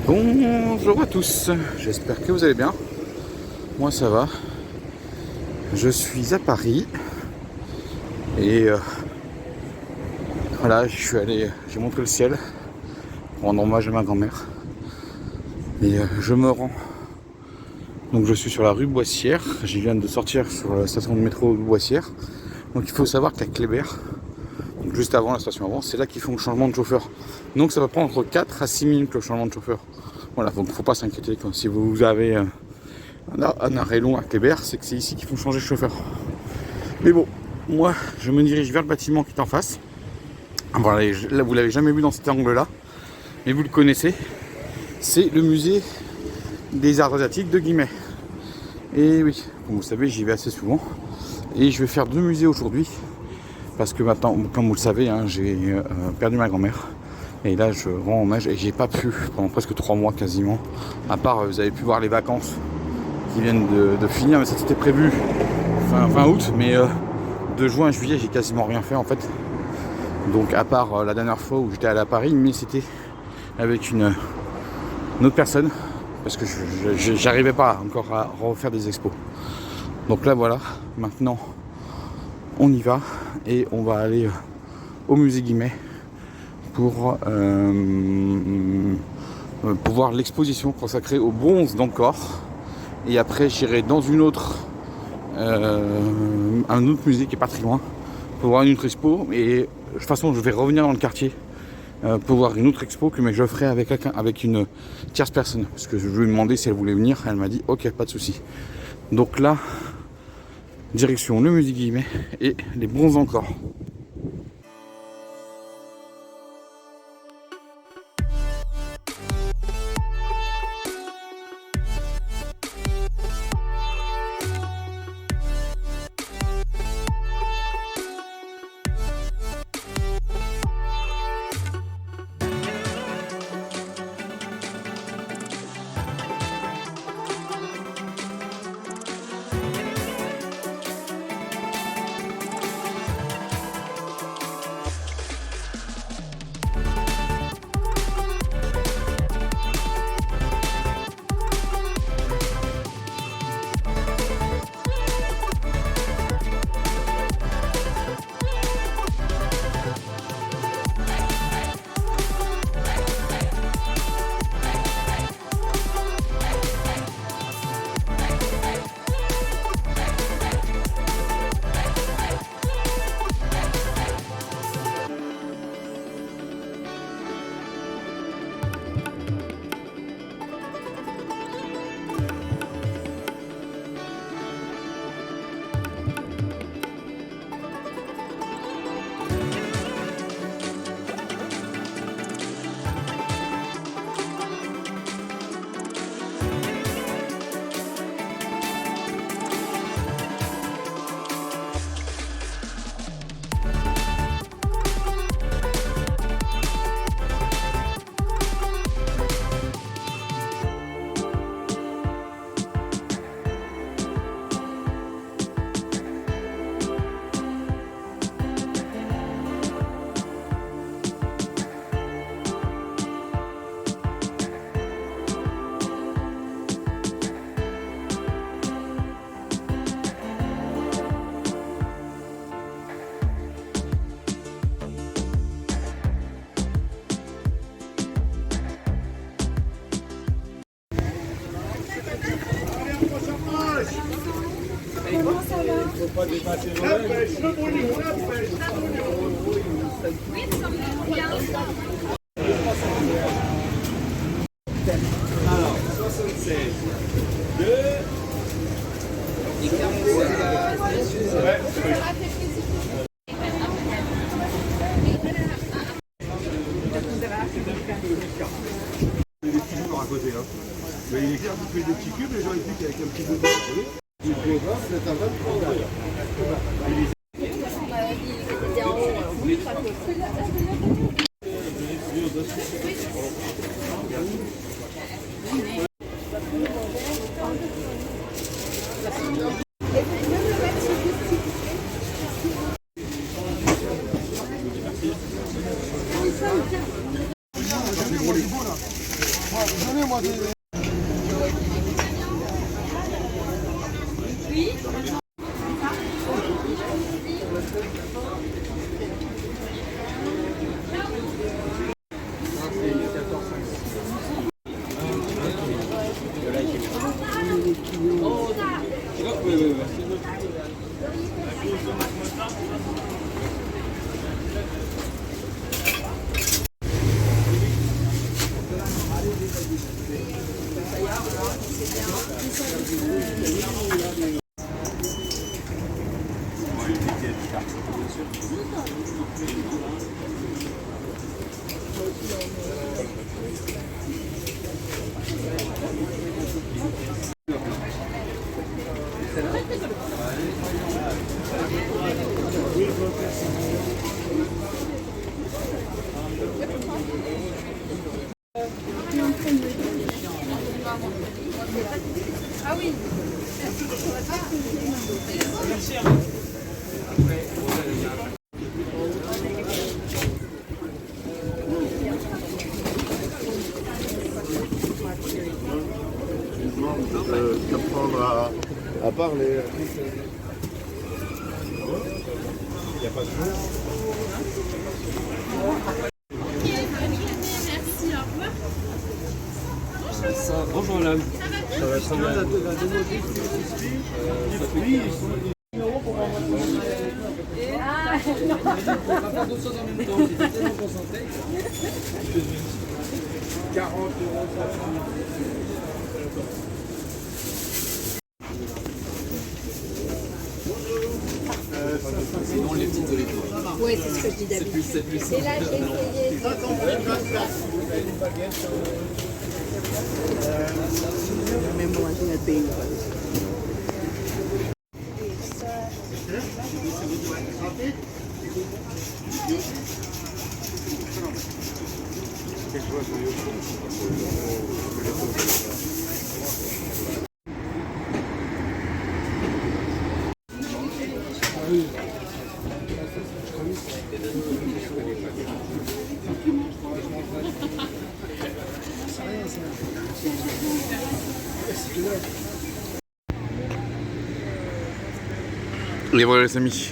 Bonjour à tous, j'espère que vous allez bien. Moi ça va. Je suis à Paris et voilà, j'ai montré le ciel pour rendre hommage à ma grand-mère. Et je me rends. Donc je suis sur la rue Boissière, je viens de sortir sur la station de métro de Boissière. Donc il faut savoir qu'à Kléber, donc juste avant la station avant, c'est là qu'ils font le changement de chauffeur. Donc ça va prendre entre 4 à 6 minutes le changement de chauffeur. Voilà, donc il ne faut pas s'inquiéter. Si vous avez un arrêt long à Kléber, c'est que c'est ici qu'ils font changer de chauffeur. Mais bon, moi je me dirige vers le bâtiment qui est en face. Voilà, là, vous l'avez jamais vu dans cet angle-là, mais vous le connaissez. C'est le musée des arts asiatiques de Guimet. Et oui, comme vous savez, j'y vais assez souvent. Et je vais faire 2 musées aujourd'hui. Parce que maintenant, comme vous le savez, hein, j'ai perdu ma grand-mère. Et là, je rends hommage et j'ai pas pu pendant presque 3 mois quasiment. À part, vous avez pu voir les vacances qui viennent de finir, mais ça c'était prévu fin août. Mais de juin à juillet, j'ai quasiment rien fait en fait. Donc à part la dernière fois où j'étais allé à Paris, mais c'était avec une autre personne. Parce que j'arrivais pas encore à refaire des expos. Donc là voilà, maintenant on y va et on va aller au musée Guimet pour voir l'exposition consacrée au bronze d'Angkor. Et après j'irai dans un autre musée qui est pas très loin pour voir une autre expo. Et de toute façon je vais revenir dans le quartier pour voir une autre expo que je ferai avec une tierce personne. Parce que je lui ai demandé si elle voulait venir, elle m'a dit ok, pas de souci. Donc là, direction le musée Guimet et les bronzes encore. Pas dépasser alors, 76, 2 et 47. Ouais. Il y a des petits jours à côté, hein. Mais il est clair que tu fais des petits cubes, les gens ils piquent avec un petit bout de côté. Du programme, c'est un 23 heures. Donnez-moi des... Ah oui. D'apprendre à parler. Il n'y a pas de jeu. Merci, au revoir. Bonjour madame. Ça va très bien. On va faire 2 choses en même temps, j'étais tellement concentré. 40 €. Sinon les petites olives. Oui, c'est ce que je dis d'habitude. C'est plus Et simple. là, j'ai essayé. Mais moi, je n'ai pas eu. Et voilà les amis.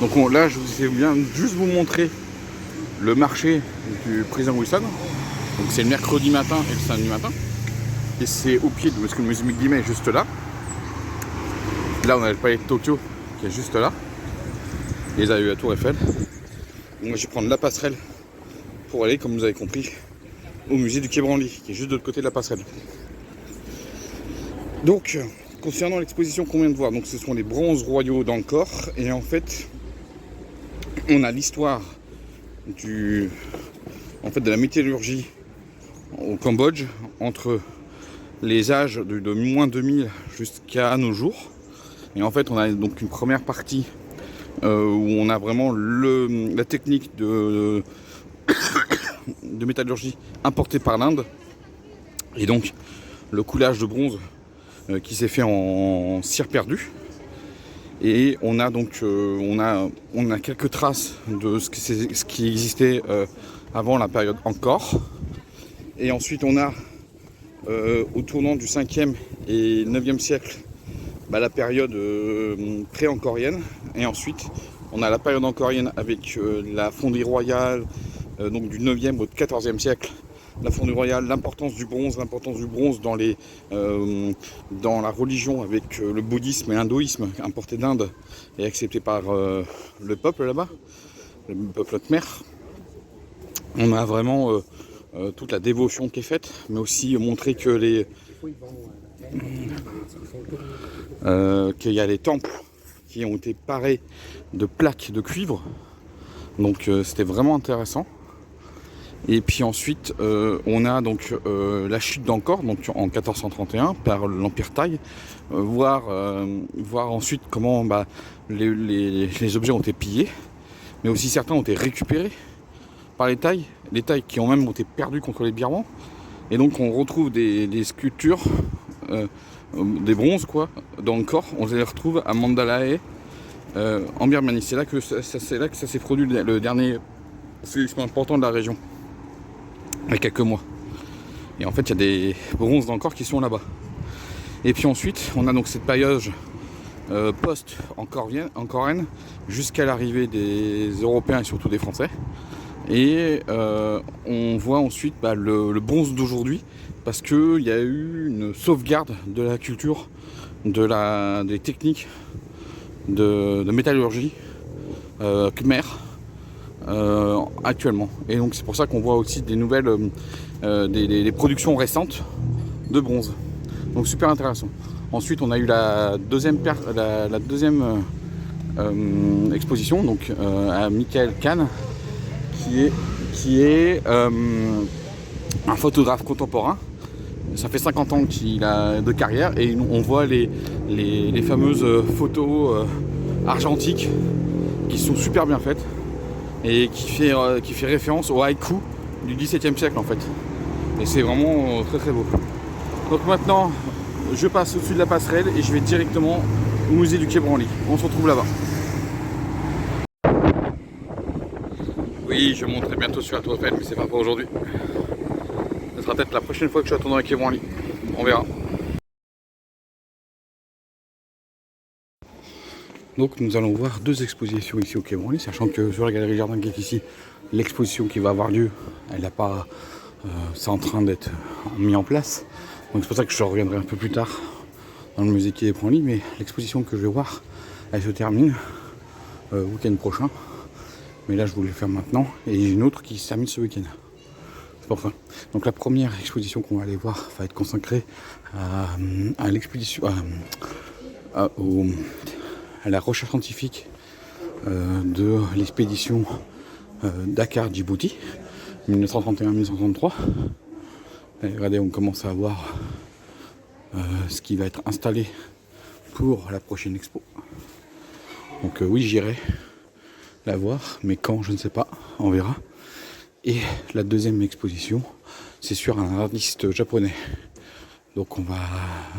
Donc là je vais bien juste vous montrer le marché du président Wilson. Donc c'est le mercredi matin et le samedi matin. Et c'est au pied de parce que le musée Guimet est juste là. Là on a le palais de Tokyo qui est juste là. Et là il y a eu la tour Eiffel. Donc moi je vais prendre la passerelle pour aller, comme vous avez compris, au musée du Quai Branly, qui est juste de l'autre côté de la passerelle. Donc concernant l'exposition qu'on vient de voir, donc ce sont les bronzes royaux d'Angkor, et en fait on a l'histoire de la métallurgie au Cambodge entre les âges de moins 2000 jusqu'à nos jours. Et en fait on a donc une première partie où on a vraiment la technique de métallurgie importée par l'Inde, et donc le coulage de bronze qui s'est fait en cire perdue. Et on a donc on a quelques traces de ce qui existait avant la période Angkor. Et ensuite on a au tournant du 5e et 9e siècle la période pré-angkorienne. Et ensuite on a la période angkorienne avec la fonderie royale donc du 9e au 14e siècle. La fonderie royale, l'importance du bronze dans la religion avec le bouddhisme et l'hindouisme importé d'Inde et accepté par le peuple là-bas, le peuple khmer. On a vraiment toute la dévotion qui est faite, mais aussi montrer que qu'il y a les temples qui ont été parés de plaques de cuivre. Donc c'était vraiment intéressant. Et puis ensuite on a donc la chute d'Angkor, donc en 1431 par l'Empire Thaï, voir ensuite comment les objets ont été pillés, mais aussi certains ont été récupérés par les Thaïs qui ont même été perdus contre les Birmans. Et donc on retrouve des sculptures, des bronzes d'Angkor, on les retrouve à Mandalay en Birmanie. C'est là que ça s'est produit le dernier séisme important de la région. Il y a quelques mois. Et en fait, il y a des bronzes encore qui sont là-bas. Et puis ensuite, on a donc cette période post-Corène jusqu'à l'arrivée des Européens et surtout des Français. Et on voit ensuite le bronze d'aujourd'hui parce qu'il y a eu une sauvegarde de la culture, des techniques de métallurgie khmer actuellement. Et donc c'est pour ça qu'on voit aussi des nouvelles, des productions récentes de bronze. Donc super intéressant. Ensuite on a eu la deuxième exposition donc à Michael Kahn qui est un photographe contemporain. Ça fait 50 ans qu'il a de carrière et on voit les fameuses photos argentiques qui sont super bien faites et qui fait référence au haïku du XVIIe siècle en fait. Et c'est vraiment très très beau. Donc maintenant je passe au-dessus de la passerelle et je vais directement au musée du Quai Branly. On se retrouve là-bas. Oui, je monterai bientôt sur la Tour Eiffel, mais c'est pas pour aujourd'hui. Ce sera peut-être la prochaine fois que je attendrai à Quai Branly. On verra. Donc nous allons voir deux expositions ici au Quai Branly, sachant que sur la galerie Jardin qui est ici, l'exposition qui va avoir lieu, elle n'a pas, c'est en train d'être mis en place. Donc c'est pour ça que je reviendrai un peu plus tard dans le musée Quai Branly, mais l'exposition que je vais voir, elle se termine week-end prochain. Mais là je voulais le faire maintenant, et j'ai une autre qui se termine ce week-end. C'est pour ça. Donc la première exposition qu'on va aller voir va être consacrée à l'exposition, à la recherche scientifique de l'expédition Dakar-Djibouti 1931-1933. Regardez, on commence à voir ce qui va être installé pour la prochaine expo. Donc oui, j'irai la voir, mais quand, je ne sais pas, on verra. Et la deuxième exposition, c'est sur un artiste japonais. Donc on va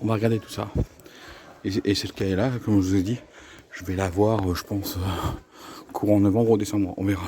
regarder tout ça. Et celle qui est là, comme je vous ai dit, je vais la voir, je pense, courant novembre ou décembre, on verra.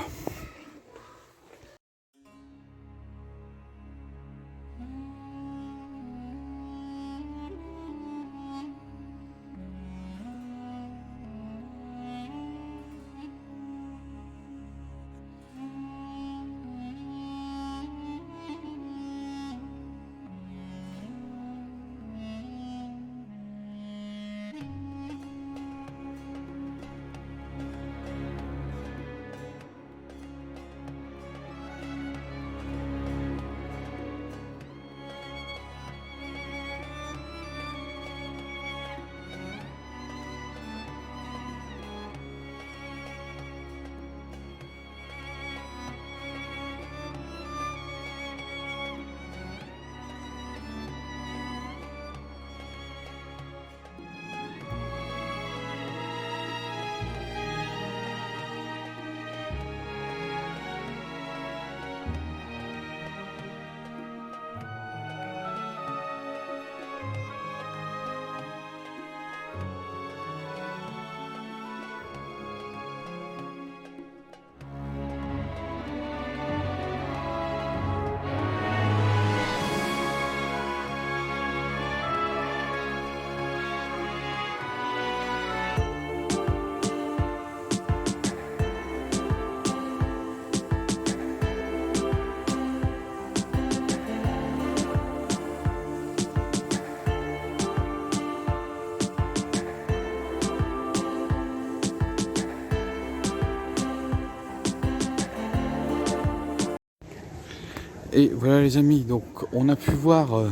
Et voilà les amis, donc on a pu voir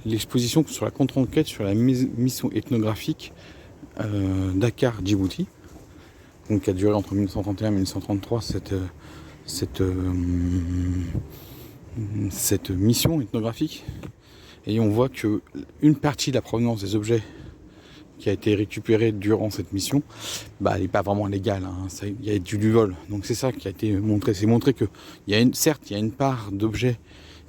l'exposition sur la contre-enquête sur la mission ethnographique Dakar-Djibouti, donc qui a duré entre 1931 et 1933 cette mission ethnographique. Et on voit que une partie de la provenance des objets qui a été récupérée durant cette mission, elle n'est pas vraiment légale, hein. Il y a du vol. Donc c'est ça qui a été montré. C'est montré que certes, il y a une part d'objets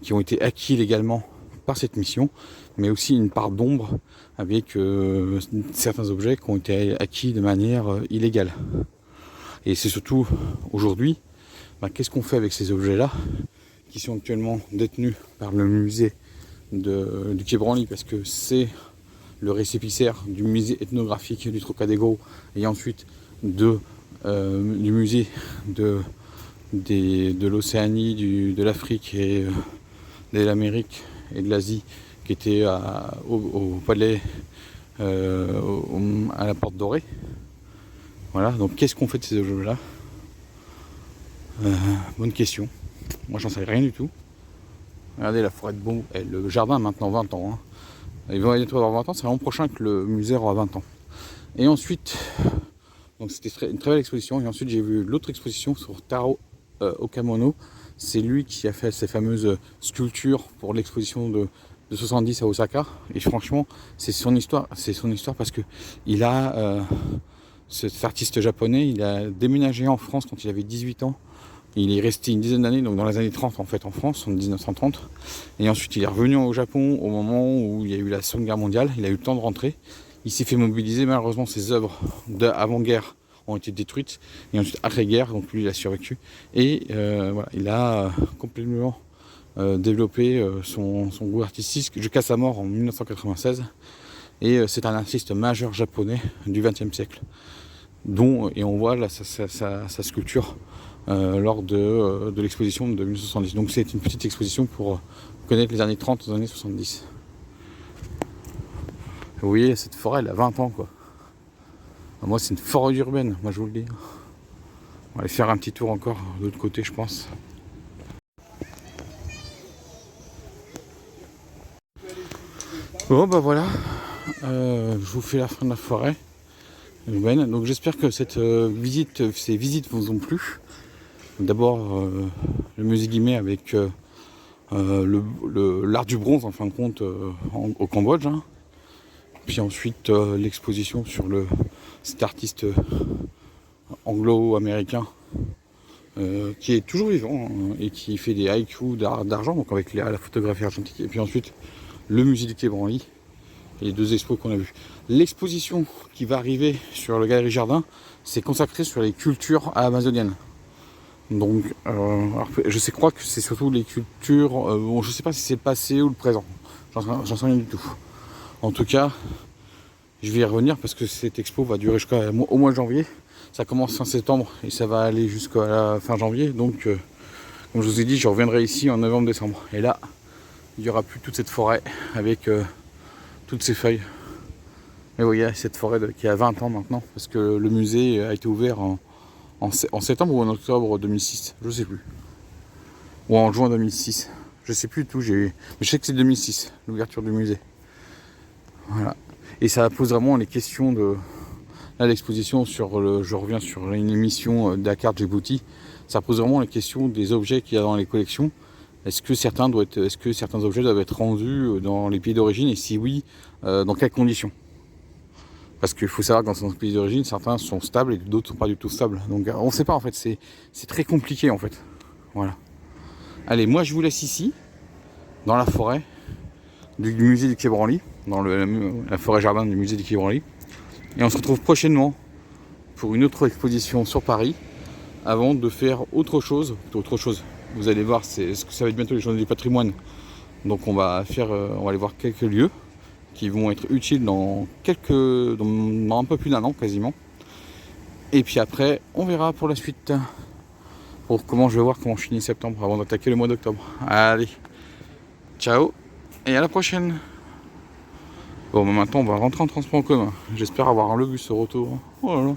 qui ont été acquis légalement par cette mission, mais aussi une part d'ombre avec certains objets qui ont été acquis de manière illégale. Et c'est surtout aujourd'hui, qu'est-ce qu'on fait avec ces objets-là? qui sont actuellement détenus par le musée du Quai Branly, parce que c'est le récépissé du musée ethnographique du Trocadéro et ensuite du musée de l'Océanie, de l'Afrique et de l'Amérique et de l'Asie, qui était au palais à la Porte Dorée. Voilà, donc qu'est-ce qu'on fait de ces objets-là? Bonne question. Moi j'en sais rien du tout. Regardez la forêt de Beaumont, le jardin a maintenant 20 ans. Hein. Il va bientôt avoir 20 ans, c'est l'an prochain que le musée aura 20 ans. Et ensuite, donc c'était une très belle exposition. Et ensuite j'ai vu l'autre exposition sur Taro Okamono. C'est lui qui a fait ces fameuses sculptures pour l'exposition de 70 à Osaka. Et franchement, c'est son histoire parce que il a cet artiste japonais, il a déménagé en France quand il avait 18 ans. Il est resté une dizaine d'années, donc dans les années 30 en fait en France, en 1930. Et ensuite il est revenu au Japon au moment où il y a eu la Seconde Guerre mondiale. Il a eu le temps de rentrer. Il s'est fait mobiliser. Malheureusement ses œuvres d'avant-guerre ont été détruites. Et ensuite après-guerre, donc lui il a survécu. Et voilà, il a complètement développé son goût artistique jusqu'à sa mort en 1996. Et c'est un artiste majeur japonais du XXe siècle. Et on voit là sa sculpture lors de l'exposition de 1970. Donc c'est une petite exposition pour connaître les années 30 aux années 70. Vous voyez, cette forêt, elle a 20 ans, quoi. Moi, c'est une forêt urbaine, moi je vous le dis. On va aller faire un petit tour encore de l'autre côté, je pense. Bon, bah voilà. Je vous fais la fin de la forêt urbaine. Donc j'espère que ces visites vous ont plu. D'abord le musée Guimet avec l'art du bronze en fin de compte au Cambodge. Hein. Puis ensuite l'exposition sur cet artiste anglo-américain qui est toujours vivant hein, et qui fait des haïkus d'argent, donc avec la photographie argentique. Et puis ensuite le musée du Quai Branly et les deux expos qu'on a vus. L'exposition qui va arriver sur le Galerie Jardin, c'est consacré sur les cultures amazoniennes. Donc, je crois que c'est surtout les cultures. Bon, je sais pas si c'est le passé ou le présent. J'en sais rien du tout. En tout cas, je vais y revenir parce que cette expo va durer au mois de janvier. Ça commence fin septembre et ça va aller jusqu'à la fin janvier. Donc, comme je vous ai dit, je reviendrai ici en novembre-décembre. Et là, il n'y aura plus toute cette forêt avec toutes ces feuilles. Et vous voyez, cette forêt qui a 20 ans maintenant parce que le musée a été ouvert en septembre ou en octobre 2006, je sais plus. Ou en juin 2006. Je sais plus du tout, mais je sais que c'est 2006, l'ouverture du musée. Voilà. Et ça pose vraiment les questions de l'exposition je reviens sur une émission Dakar Djibouti. Ça pose vraiment les questions des objets qu'il y a dans les collections. Est-ce que certains objets doivent être rendus dans les pays d'origine et si oui, dans quelles conditions? Parce qu'il faut savoir que dans les pays d'origine, certains sont stables et d'autres sont pas du tout stables. Donc on ne sait pas en fait, c'est très compliqué en fait. Voilà. Allez, moi je vous laisse ici, dans la forêt du musée du Quai Branly, dans la forêt jardin du musée du Quai Branly. Et on se retrouve prochainement pour une autre exposition sur Paris, avant de faire autre chose. Vous allez voir, ça va être bientôt les journées du patrimoine. Donc on va aller voir quelques lieux qui vont être utiles dans un peu plus d'un an quasiment. Et puis après, on verra pour la suite. Je vais voir comment je finis septembre avant d'attaquer le mois d'octobre. Allez, ciao et à la prochaine. Bon, maintenant on va rentrer en transport en commun. J'espère avoir le bus au retour. Oh là là.